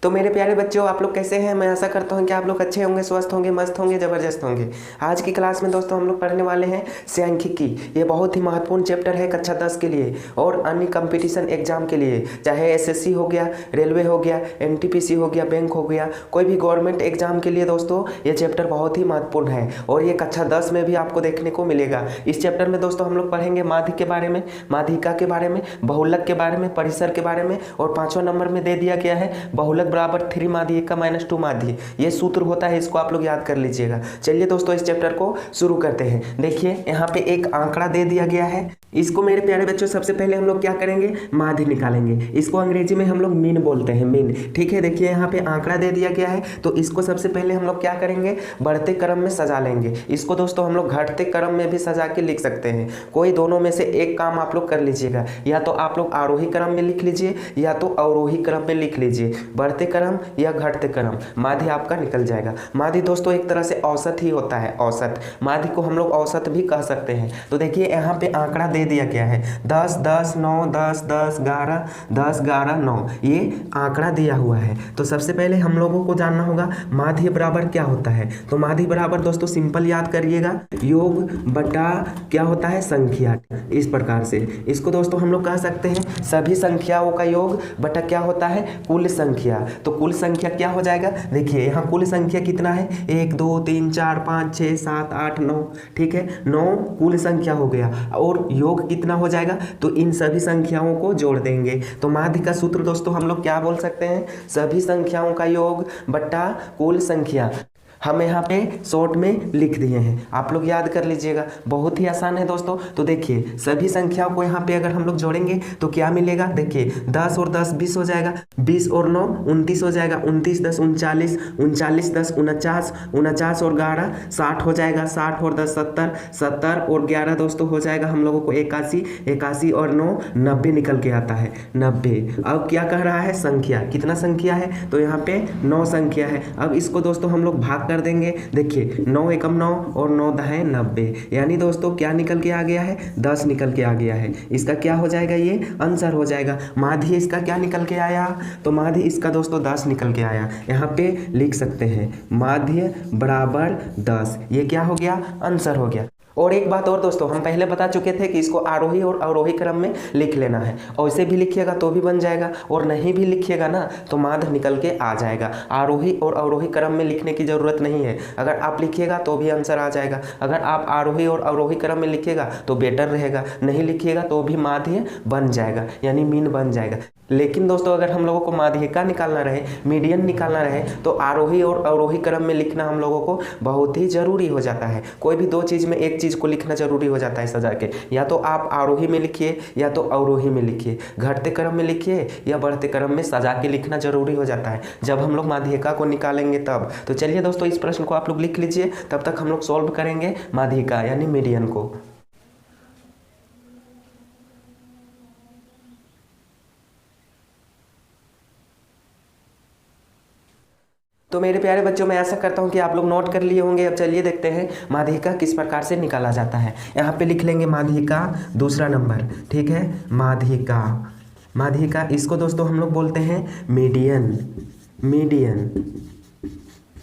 तो मेरे प्यारे बच्चों, आप लोग कैसे हैं? मैं आशा करता हूं कि आप लोग अच्छे होंगे, स्वस्थ होंगे, मस्त होंगे, ज़बरदस्त होंगे। आज की क्लास में दोस्तों हम लोग पढ़ने वाले हैं सांख्यिकी। ये बहुत ही महत्वपूर्ण चैप्टर है कक्षा 10 के लिए और अन्य कंपटीशन एग्जाम के लिए, चाहे एसएससी हो गया, रेलवे हो गया, एनटीपीसी हो गया, बैंक हो गया, कोई भी गवर्नमेंट एग्जाम के लिए दोस्तों ये चैप्टर बहुत ही महत्वपूर्ण है और ये कक्षा 10 में भी आपको देखने को मिलेगा। इस चैप्टर में दोस्तों हम लोग पढ़ेंगे माध्य के बारे में, माध्यिका के बारे में, बहुलक के बारे में, परिसर के बारे में और 5वां नंबर में दे दिया गया है बहुलक बराबर 3 माध्यिका माइनस 2 माध्य। ये सूत्र होता है, इसको आप लोग याद कर लीजिएगा। चलिए दोस्तों इस चैप्टर को शुरू करते हैं। देखिए यहाँ पे एक आंकड़ा दे दिया गया है, इसको मेरे प्यारे बच्चों सबसे पहले हम लोग क्या करेंगे, माध्य निकालेंगे। इसको अंग्रेजी में हम लोग मीन बोलते हैं, मीन। ठीक है, देखिए यहाँ पे आंकड़ा दे दिया गया है तो इसको सबसे पहले हम लोग क्या करेंगे, बढ़ते क्रम में सजा लेंगे। इसको दोस्तों हम लोग घटते क्रम में भी सजा के लिख सकते हैं। कोई दोनों में से एक काम आप लोग कर लीजिएगा, या तो आप लोग आरोही क्रम में लिख लीजिए या तो अवरोही क्रम में लिख लीजिए। बढ़ते क्रम या घटते क्रम, माध्य आपका निकल जाएगा। माध्य दोस्तों एक तरह से औसत ही होता है, औसत। माध्य को हम लोग औसत भी कह सकते हैं। तो देखिए यहाँ पे आंकड़ा दे दिया गया है 10 10 9 10 10 11 10 11 9, ये आंकड़ा दिया हुआ है। तो सबसे पहले हम लोगों को जानना होगा माध्य बराबर क्या होता है। तो माध्य बराबर दोस्तों सिंपल याद करिएगा, योग बटा क्या होता है, संख्या। इस प्रकार से इसको दोस्तों हम लोग कह सकते हैं सभी संख्याओं का योग बटा क्या होता है, कुल संख्या। तो कुल संख्या क्या हो जाएगा, देखिए यहाँ कुल संख्या कितना है, 1 2 3 4 5 6 7 8 9। ठीक है, 9 कुल संख्या हो गया और योग कितना हो जाएगा, तो इन सभी संख्याओं को जोड़ देंगे। तो माध्य का सूत्र दोस्तों हम लोग क्या बोल सकते हैं, सभी संख्याओं का योग बटा कुल संख्या। हम यहाँ पे शॉर्ट में लिख दिए हैं, आप लोग याद कर लीजिएगा, बहुत ही आसान है दोस्तों। तो देखिए सभी संख्याओं को यहाँ पे अगर हम लोग जोड़ेंगे तो क्या मिलेगा, देखिए 10 और 10 20 हो जाएगा, 20 और 9 29 हो जाएगा, 29 10 39, 39 10 49, 49 और 11 60 हो जाएगा, 60 और 10 70, 70 और 11 दोस्तों हो जाएगा हम लोगों को 81, 81 और 9 90 निकल के आता है, 90। अब क्या कह रहा है, संख्या कितना संख्या है, तो यहाँ पे 9 संख्या है। अब इसको दोस्तों हम लोग भाग कर देंगे, देखिए 9 एकम 9 और 9 दहाई 90, यानी दोस्तों क्या निकल के आ गया है, 10 निकल के आ गया है। इसका क्या हो जाएगा, ये आंसर हो जाएगा। माध्य इसका क्या निकल के आया, तो माध्य इसका दोस्तों 10 निकल के आया। यहाँ पे लिख सकते हैं माध्य बराबर 10, ये क्या हो गया, आंसर हो गया। और एक बात और दोस्तों, हम पहले बता चुके थे कि इसको आरोही और अवरोही क्रम में लिख लेना है। ऐसे भी लिखिएगा तो भी बन जाएगा और नहीं भी लिखिएगा ना तो माध्य निकल के आ जाएगा। आरोही और अवरोही क्रम में लिखने की ज़रूरत नहीं है, अगर आप लिखिएगा तो भी आंसर आ जाएगा। अगर आप आरोही और अवरोही क्रम में लिखिएगा तो बेटर रहेगा, नहीं लिखिएगा तो भी माध्य बन जाएगा, यानी मीन बन जाएगा। लेकिन दोस्तों अगर हम लोगों को माध्यिका निकालना रहे, मीडियन निकालना रहे, तो आरोही और अवरोही क्रम में लिखना हम लोगों को बहुत ही ज़रूरी हो जाता है। कोई भी दो चीज़ में एक चीज़ को लिखना ज़रूरी हो जाता है सजा के, या तो आप आरोही में लिखिए या तो अवरोही में लिखिए, घटते क्रम में लिखिए या बढ़ते क्रम में सजा के लिखना ज़रूरी हो जाता है जब हम लोग माध्यिका को निकालेंगे तब। तो चलिए दोस्तों इस प्रश्न को आप लोग लिख लीजिए, तब तक हम लोग सॉल्व करेंगे माध्यिका यानी मीडियन को। तो मेरे प्यारे बच्चों, मैं ऐसा करता हूं कि आप लोग नोट कर लिए होंगे। अब चलिए देखते हैं माध्यिका किस प्रकार से निकाला जाता है। यहाँ पे लिख लेंगे माध्यिका दूसरा नंबर, ठीक है, माध्यिका। माध्यिका इसको दोस्तों हम लोग बोलते हैं मीडियन, मीडियन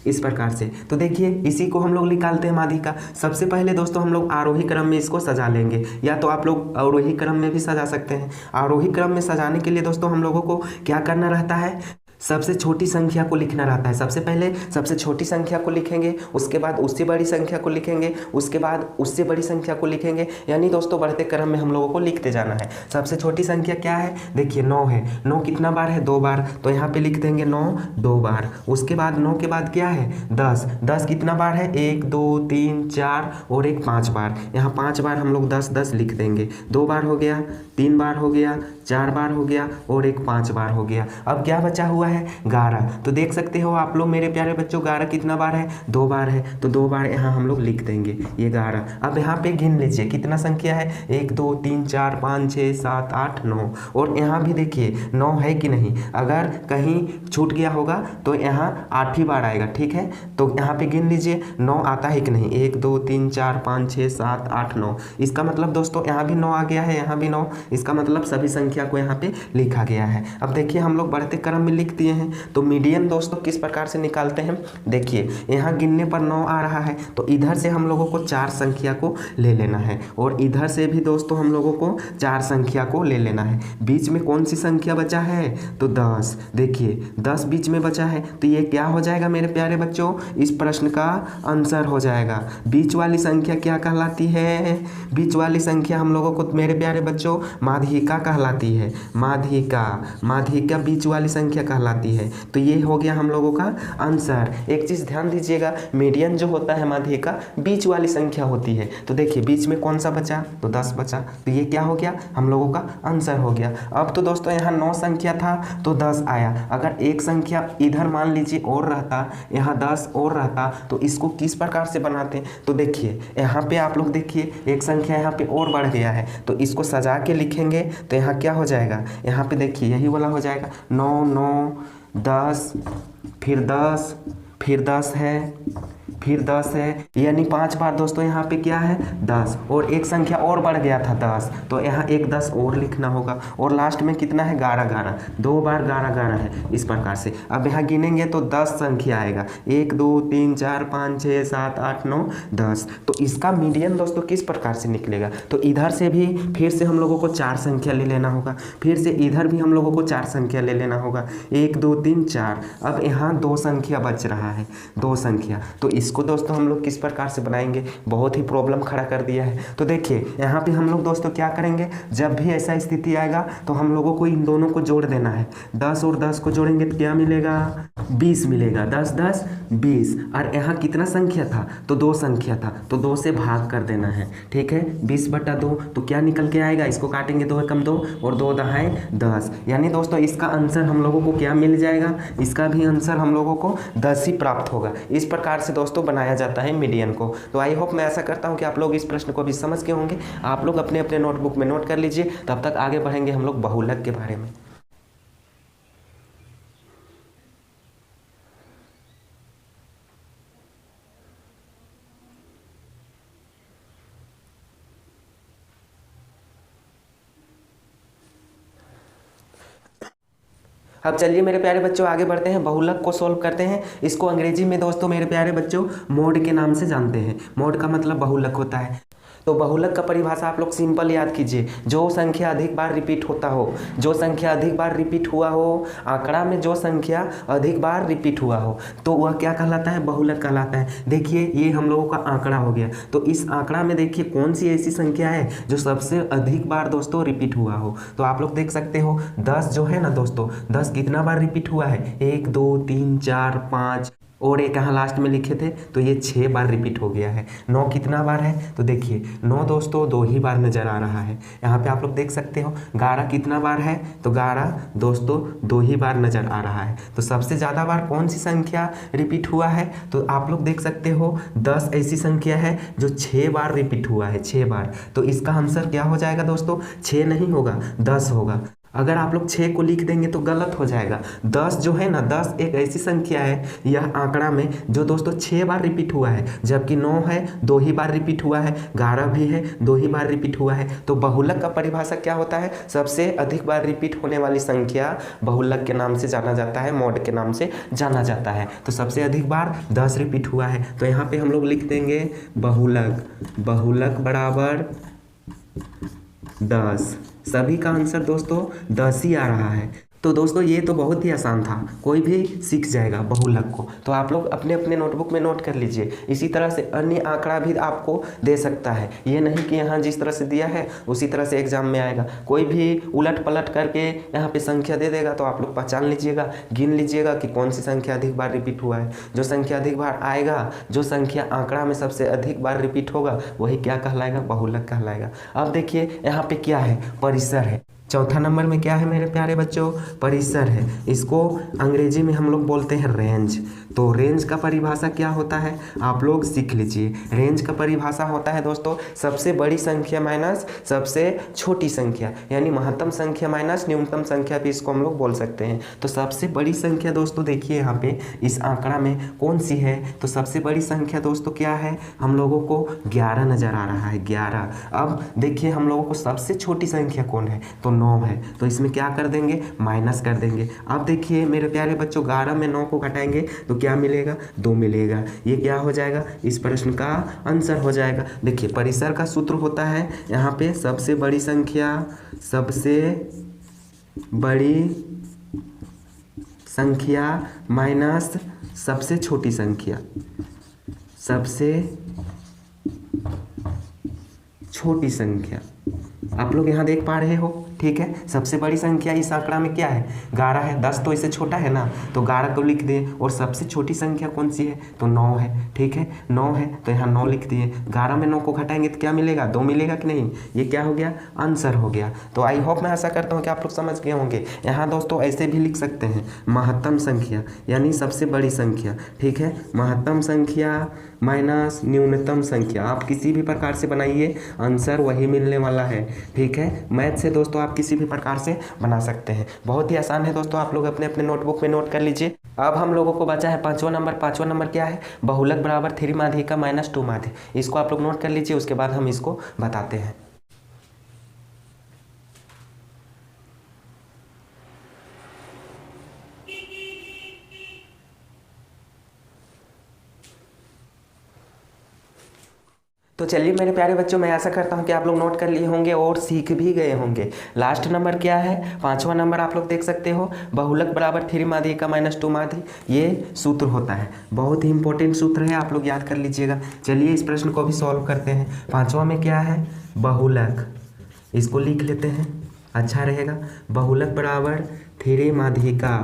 इस प्रकार से। तो देखिए इसी को हम लोग निकालते हैं माध्यिका। सबसे पहले दोस्तों हम लोग आरोही क्रम में इसको सजा लेंगे, या तो आप लोग अवरोही क्रम में भी सजा सकते हैं। आरोही क्रम में सजाने के लिए दोस्तों हम लोगों को क्या करना रहता है, सबसे छोटी संख्या को लिखना रहता है। सबसे पहले सबसे छोटी संख्या को लिखेंगे, उसके बाद उससे बड़ी संख्या को लिखेंगे, उसके बाद उससे बड़ी संख्या को लिखेंगे, यानी दोस्तों बढ़ते क्रम में हम लोगों को लिखते जाना है। सबसे छोटी संख्या क्या है, देखिए 9 है। 9 कितना बार है, 2 बार, तो यहाँ पे लिख देंगे 9 2 बार। उसके बाद 9 के बाद क्या है, 10। 10 कितना बार है, 1 2 3 4 और एक 5 बार। यहाँ 5 बार हम लोग 10 10 लिख देंगे। 2 बार हो गया, 3 बार हो गया, 4 बार हो गया और एक 5 बार हो गया। अब क्या बचा हुआ है, 11। तो देख सकते हो आप लोग मेरे प्यारे बच्चों, 11 कितना बार है, 2 बार है, तो 2 बार यहाँ हम लोग लिख देंगे ये 11। अब यहाँ पे गिन लीजिए कितना संख्या है, 1 2 3 4 5 6 7 8 9, और यहाँ भी देखिए 9 है कि नहीं। अगर कहीं छूट गया होगा तो यहाँ 8 ही बार आएगा, ठीक है। तो यहाँ पे गिन लीजिए 9 आता है कि नहीं, 1 2 3 4 5 6 7 8 9। इसका मतलब दोस्तों यहाँ भी 9 आ गया है, यहाँ भी 9, इसका मतलब सभी संख्या को यहाँ पे लिखा गया है। अब देखिए हम लोग बढ़ते क्रम में लिखते दिए हैं। तो मीडियन दोस्तों किस प्रकार से निकालते हैं, देखिए यहाँ गिनने पर 9 आ रहा है, तो इधर से हम लोगों को 4 संख्या को ले लेना है और इधर से भी दोस्तों हम लोगों को 4 संख्या को ले लेना है। बीच में कौन सी संख्या बचा है, तो 10। देखिए 10 बीच में बचा है, तो ये क्या हो जाएगा मेरे प्यारे बच्चों, इस प्रश्न का आंसर हो जाएगा। बीच वाली संख्या क्या कहलाती है, बीच वाली संख्या हम लोगों को मेरे प्यारे बच्चों माध्यिका कहलाती है। माध्यिका बीच वाली संख्या कहलाती है। तो ये हो गया हम लोगों का आंसर। एक चीज़ ध्यान दीजिएगा, मीडियन जो होता है माध्यिका बीच वाली संख्या होती है। तो देखिए बीच में कौन सा बचा, तो 10 बचा, तो ये क्या हो गया, हम लोगों का आंसर हो गया। अब तो दोस्तों यहाँ 9 संख्या था तो 10 आया। अगर एक संख्या इधर मान लीजिए और रहता, यहाँ 10 और रहता, तो इसको किस प्रकार से बनाते, तो देखिए यहाँ पे आप लोग देखिए एक संख्या यहाँ पे और बढ़ गया है, तो इसको सजा के लिखेंगे तो यहाँ क्या हो जाएगा, यहाँ पे देखिए यही वाला हो जाएगा 9 9 10 फिर 10 फिर 10 है फिर 10 है, यानी 5 बार दोस्तों यहाँ पे क्या है 10, और एक संख्या और बढ़ गया था 10, तो यहाँ एक 10 और लिखना होगा, और लास्ट में कितना है 11 2 बार 11 है, इस प्रकार से। अब यहाँ गिनेंगे तो 10 संख्या आएगा, 1 2 3 4 5 6 7 8 9 10। तो इसका मीडियन दोस्तों किस प्रकार से निकलेगा, तो इधर से भी फिर से हम लोगों को 4 संख्या ले लेना होगा, फिर से इधर भी हम लोगों को 4 संख्या ले लेना होगा, 1 2 3 4। अब यहाँ 2 संख्या बच रहा है, 2 संख्या, तो इसको दोस्तों हम लोग किस प्रकार से बनाएंगे, बहुत ही प्रॉब्लम खड़ा कर दिया है। तो देखिए यहाँ पे हम लोग दोस्तों क्या करेंगे, जब भी ऐसा स्थिति आएगा तो हम लोगों को इन दोनों को जोड़ देना है। 10 और 10 को जोड़ेंगे तो क्या मिलेगा, 20 मिलेगा। 10 10 20, और यहाँ कितना संख्या था, तो 2 संख्या था, तो 2 से भाग कर देना है, ठीक है। 20/2 तो क्या निकल के आएगा, इसको काटेंगे 2 एकम 2 और 2 दहाई 10, यानी दोस्तों इसका आंसर हम लोगों को क्या मिल जाएगा, इसका भी आंसर हम लोगों को 10 ही प्राप्त होगा। इस प्रकार से दोस्तों बनाया जाता है मीडियन को। तो आई होप, मैं ऐसा करता हूं कि आप लोग इस प्रश्न को भी समझ के होंगे। आप लोग अपने अपने नोटबुक में नोट कर लीजिए, तब तक आगे बढ़ेंगे हम लोग बहुलक के बारे में। अब चलिए मेरे प्यारे बच्चों आगे बढ़ते हैं, बहुलक को सॉल्व करते हैं। इसको अंग्रेजी में दोस्तों मेरे प्यारे बच्चों मोड के नाम से जानते हैं। मोड का मतलब बहुलक होता है। तो बहुलक का परिभाषा आप लोग सिंपल याद कीजिए, जो संख्या अधिक बार रिपीट होता हो, जो संख्या अधिक बार रिपीट हुआ हो, आंकड़ा में जो संख्या अधिक बार रिपीट हुआ हो, तो वह क्या कहलाता है, बहुलक कहलाता है। देखिए ये हम लोगों का आंकड़ा हो गया, तो इस आंकड़ा में देखिए कौन सी ऐसी संख्या है जो सबसे अधिक बार दोस्तों रिपीट हुआ हो। तो आप लोग देख सकते हो 10 जो है ना दोस्तों, 10 कितना बार रिपीट हुआ है, 1 2 3 4 5, और एक यहाँ लास्ट में लिखे थे तो ये 6 बार रिपीट हो गया है। 9 कितना बार है, तो देखिए 9 दोस्तों 2 ही बार नज़र आ रहा है। यहाँ पे आप लोग देख सकते हो 11 कितना बार है, तो 11 दोस्तों 2 ही बार नज़र आ रहा है। तो सबसे ज़्यादा बार कौन सी संख्या रिपीट हुआ है, तो आप लोग देख सकते हो 10 ऐसी संख्या है जो 6 बार रिपीट हुआ है, 6 बार। तो इसका आंसर क्या हो जाएगा दोस्तों, 6 नहीं होगा 10 होगा। अगर आप लोग 6 को लिख देंगे तो गलत हो जाएगा। 10 जो है ना, 10 एक ऐसी संख्या है यह आंकड़ा में जो दोस्तों 6 बार रिपीट हुआ है, जबकि 9 है 2 ही बार रिपीट हुआ है, 11 भी है 2 ही बार रिपीट हुआ है। तो बहुलक का परिभाषा क्या होता है, सबसे अधिक बार रिपीट होने वाली संख्या बहुलक के नाम से जाना जाता है, मॉड के नाम से जाना जाता है। तो सबसे अधिक बार 10 रिपीट हुआ है, तो यहाँ पे हम लोग लिख देंगे बहुलक, बहुलक बराबर 10। सभी का आंसर दोस्तों 10 ही आ रहा है। तो दोस्तों ये तो बहुत ही आसान था, कोई भी सीख जाएगा बहुलक को। तो आप लोग अपने अपने नोटबुक में नोट कर लीजिए। इसी तरह से अन्य आंकड़ा भी आपको दे सकता है, ये नहीं कि यहाँ जिस तरह से दिया है उसी तरह से एग्जाम में आएगा। कोई भी उलट पलट करके यहाँ पे संख्या दे देगा, तो आप लोग पहचान लीजिएगा, गिन लीजिएगा कि कौन सी संख्या अधिक बार रिपीट हुआ है। जो संख्या अधिक बार आएगा, जो संख्या आंकड़ा में सबसे अधिक बार रिपीट होगा, वही क्या कहलाएगा, बहुलक कहलाएगा। अब देखिए यहाँ पे क्या है, परिसर है। चौथा नंबर में क्या है मेरे प्यारे बच्चों, परिसर है। इसको अंग्रेजी में हम लोग बोलते हैं रेंज। तो रेंज का परिभाषा क्या होता है, आप लोग सीख लीजिए। रेंज का परिभाषा होता है दोस्तों सबसे बड़ी संख्या माइनस सबसे छोटी संख्या, यानी महत्तम संख्या माइनस न्यूनतम संख्या भी इसको हम लोग बोल सकते हैं। तो सबसे बड़ी संख्या दोस्तों देखिए यहाँ पे इस आंकड़ा में कौन सी है, तो सबसे बड़ी संख्या दोस्तों क्या है, हम लोगों को 11 नजर आ रहा है, 11। अब देखिए हम लोगों को सबसे छोटी संख्या कौन है, तो 9 है, तो इसमें क्या कर देंगे, माइनस कर देंगे। अब देखिए मेरे प्यारे बच्चों, 11 में 9 को घटाएंगे तो क्या मिलेगा, 2 मिलेगा। ये क्या हो जाएगा, इस प्रश्न का आंसर हो जाएगा। देखिए परिसर का सूत्र होता है यहाँ पे सबसे बड़ी संख्या माइनस सबसे छोटी संख्या, आप लोग यहाँ देख पा रहे हो, ठीक है। सबसे बड़ी संख्या इस आंकड़ा में क्या है, 11 है। 10 तो इससे छोटा है ना, तो 11 को लिख दिए। और सबसे छोटी संख्या कौन सी है, तो 9 है, ठीक है। 9 है तो यहाँ 9 लिख दिए। 11 में 9 को घटाएंगे तो क्या मिलेगा, 2 मिलेगा कि नहीं। ये क्या हो गया, आंसर हो गया। तो आई होप, मैं आशा करता हूँ कि आप लोग समझ गए होंगे। यहाँ दोस्तों ऐसे भी लिख सकते हैं, महत्तम संख्या यानी सबसे बड़ी संख्या, ठीक है। महत्तम संख्या माइनस न्यूनतम संख्या, आप किसी भी प्रकार से बनाइए, आंसर वही मिलने वाला है, ठीक है। मैथ से दोस्तों आप किसी भी प्रकार से बना सकते हैं, बहुत ही आसान है दोस्तों। आप लोग अपने अपने नोटबुक में नोट कर लीजिए। अब हम लोगों को बचा है 5वां नंबर। 5वां नंबर क्या है, बहुलक बराबर 3 माध्यिका माइनस 2 माध्य। इसको आप लोग नोट कर लीजिए, उसके बाद हम इसको बताते हैं। तो चलिए मेरे प्यारे बच्चों, मैं आशा करता हूँ कि आप लोग नोट कर लिए होंगे और सीख भी गए होंगे। लास्ट नंबर क्या है, 5वां नंबर आप लोग देख सकते हो, बहुलक बराबर 3 माध्यिका माइनस 2 माध्य। ये सूत्र होता है, बहुत ही इंपॉर्टेंट सूत्र है, आप लोग याद कर लीजिएगा। चलिए इस प्रश्न को भी सॉल्व करते हैं। 5वां में क्या है, बहुलक, इसको लिख लेते हैं, अच्छा रहेगा। बहुलक बराबर 3 माध्यिका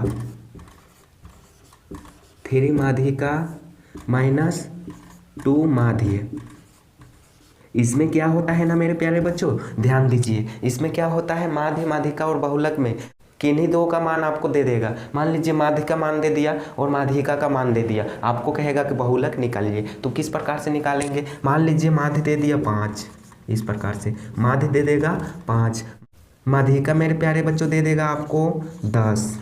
माइनस 2 माध्य। इसमें क्या होता है ना मेरे प्यारे बच्चों, ध्यान दीजिए। इसमें क्या होता है, माध्य, माध्यिका और बहुलक में किन्हीं दो का मान आपको दे देगा। मान लीजिए माध्य का मान दे दिया और माध्यिका का मान दे दिया, आपको कहेगा कि बहुलक निकालिए। तो किस प्रकार से निकालेंगे, मान लीजिए माध्य दे दिया 5, इस प्रकार से माध्य दे देगा 5, माध्यिका मेरे प्यारे बच्चों दे देगा आपको 10,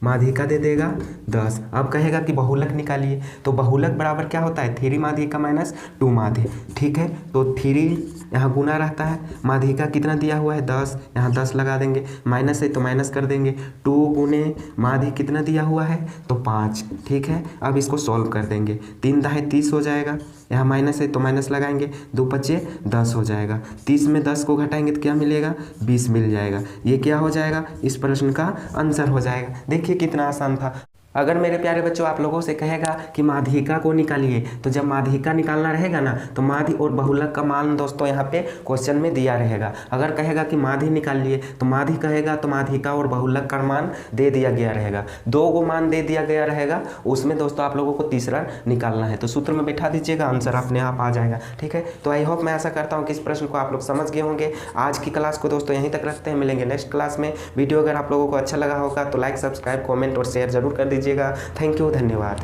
माध्यिका दे देगा 10। अब कहेगा कि बहुलक निकालिए, तो बहुलक बराबर क्या होता है, 3 माध्यिका माइनस 2 माध्य, ठीक है। तो 3 यहाँ गुना रहता है, माध्यिका कितना दिया हुआ है 10, यहाँ 10 लगा देंगे, माइनस है तो माइनस कर देंगे। 2 गुने माध्य कितना दिया हुआ है, तो 5, ठीक है। अब इसको सॉल्व कर देंगे, 3 दाहें 30 हो जाएगा, यहाँ माइनस है तो माइनस लगाएंगे, 2 पचे 10 हो जाएगा। 30 में 10 को घटाएंगे तो क्या मिलेगा, 20 मिल जाएगा। ये क्या हो जाएगा, इस प्रश्न का आंसर हो जाएगा। देखिए कितना आसान था। अगर मेरे प्यारे बच्चों आप लोगों से कहेगा कि माध्यिका को निकालिए, तो जब माध्यिका निकालना रहेगा ना, तो माध्य और बहुलक का मान दोस्तों यहाँ पे क्वेश्चन में दिया रहेगा। अगर कहेगा कि माध्य निकालिए, तो माध्य कहेगा तो माध्यिका और बहुलक का मान दे दिया गया रहेगा। 2 को मान दे दिया गया रहेगा, उसमें दोस्तों आप लोगों को तीसरा निकालना है। तो सूत्र में बैठा दीजिएगा, आंसर अपने आप आ जाएगा, ठीक है। तो आई होप, मैं आशा करता हूँ कि इस प्रश्न को आप लोग समझ गए होंगे। आज की क्लास को दोस्तों यहीं तक रखते हैं, मिलेंगे नेक्स्ट क्लास में। वीडियो अगर आप लोगों को अच्छा लगा होगा तो लाइक, सब्सक्राइब, कॉमेंट और शेयर जरूर कर दीजिएगा। थैंक यू, धन्यवाद।